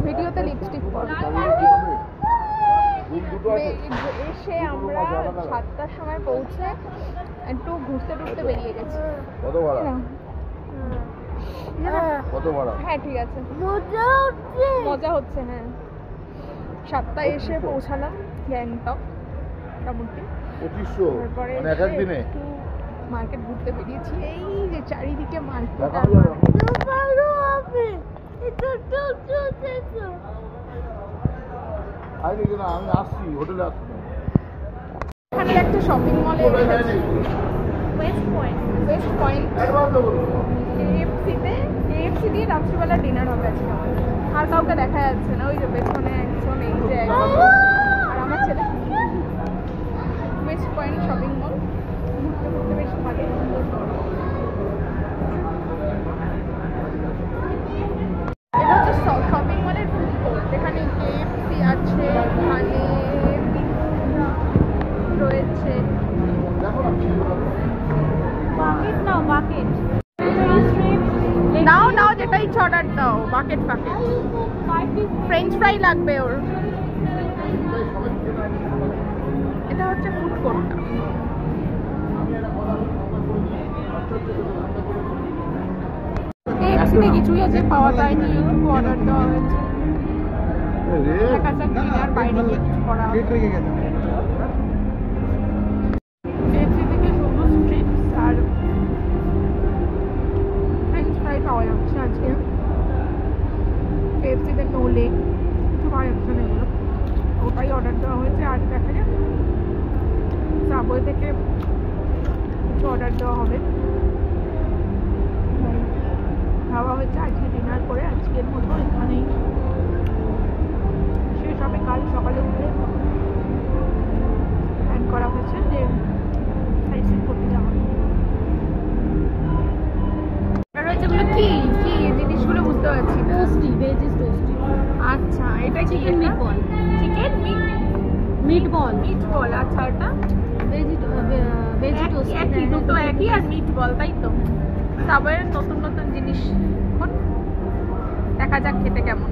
ভিডিওতে লিপস্টিক পর এসে আমরা 7টার সময় পৌঁছে একটু ঘুরতে টুরতে বেরিয়ে গেছি। কত ভাড়া? কত ভাড়া? হ্যাঁ ঠিক আছে, মজা হচ্ছে। হ্যাঁ 7টায় এসে পৌঁছালাম গ্যাংটক মোটামুটি 2500 মানে এক দিনে মার্কেট ঘুরতে বেরিয়েছি। এই যে চারিদিকে মার্কেট আমি আসছি হোটেলে আসছি। এখানে একটা শপিং মলে ওয়েস্ট পয়েন্ট KFC দিয়ে রাত্রিবেলা ডিনার হবে আজকে। আর কাউকে দেখা যাচ্ছে না, ওই যে পেছনে একজন, এই যে একজন আর আমার ছেলে। ওয়েস্ট পয়েন্ট শপিং মল ঘুরতে ঘুরতে বেশ ভালো। এটা হচ্ছে শপিং মলের ফুড কোর্ট, এখানে KFC আছে, ওখানে রয়েছে নাও নাও যেটা ইচ্ছা অর্ডার দাও। বাকেট ফ্রেঞ্চ ফ্রাই লাগবে ওর। এটা হচ্ছে ফুড কোর্টটা। KFC-তে কিছুই আছে পাওয়া যায়নি, একটু অর্ডার দেওয়া হয়েছে। দেখা যাক ডিনার বাইরে গিয়ে কিছু করা হবে। KFC থেকে শুধু স্ট্রিপস আর ফ্রেঞ্চ ফ্রাই পাওয়া যাচ্ছে আজকে। KFC-তে নো লেগ কিছু পাওয়া যাচ্ছে না, এগুলো ওটাই অর্ডার দেওয়া হয়েছে। আর দেখা যাক সাবওয়ে থেকে কিছু অর্ডার দেওয়া হবে। খাওয়া হয়েছে আজকে ডিনার করে, আজকের মতো এখানেই শেষ হবে। কাল সকালে উঠে প্ল্যান করা হয়েছে যে সাইট সিন করতে যাওয়া। এগুলো কি কি জিনিসগুলো বুঝতে পারছি না। Toasty, veg toasty. আচ্ছা এটা চিকেন মিটবল, মিটবল। আচ্ছা এটা ভেজ টোস্টি। একই, দুটো একই আর মিটবল, তাই তো। সাবওয়ের নতুন নতুন জিনিস দেখা যাক খেতে কেমন।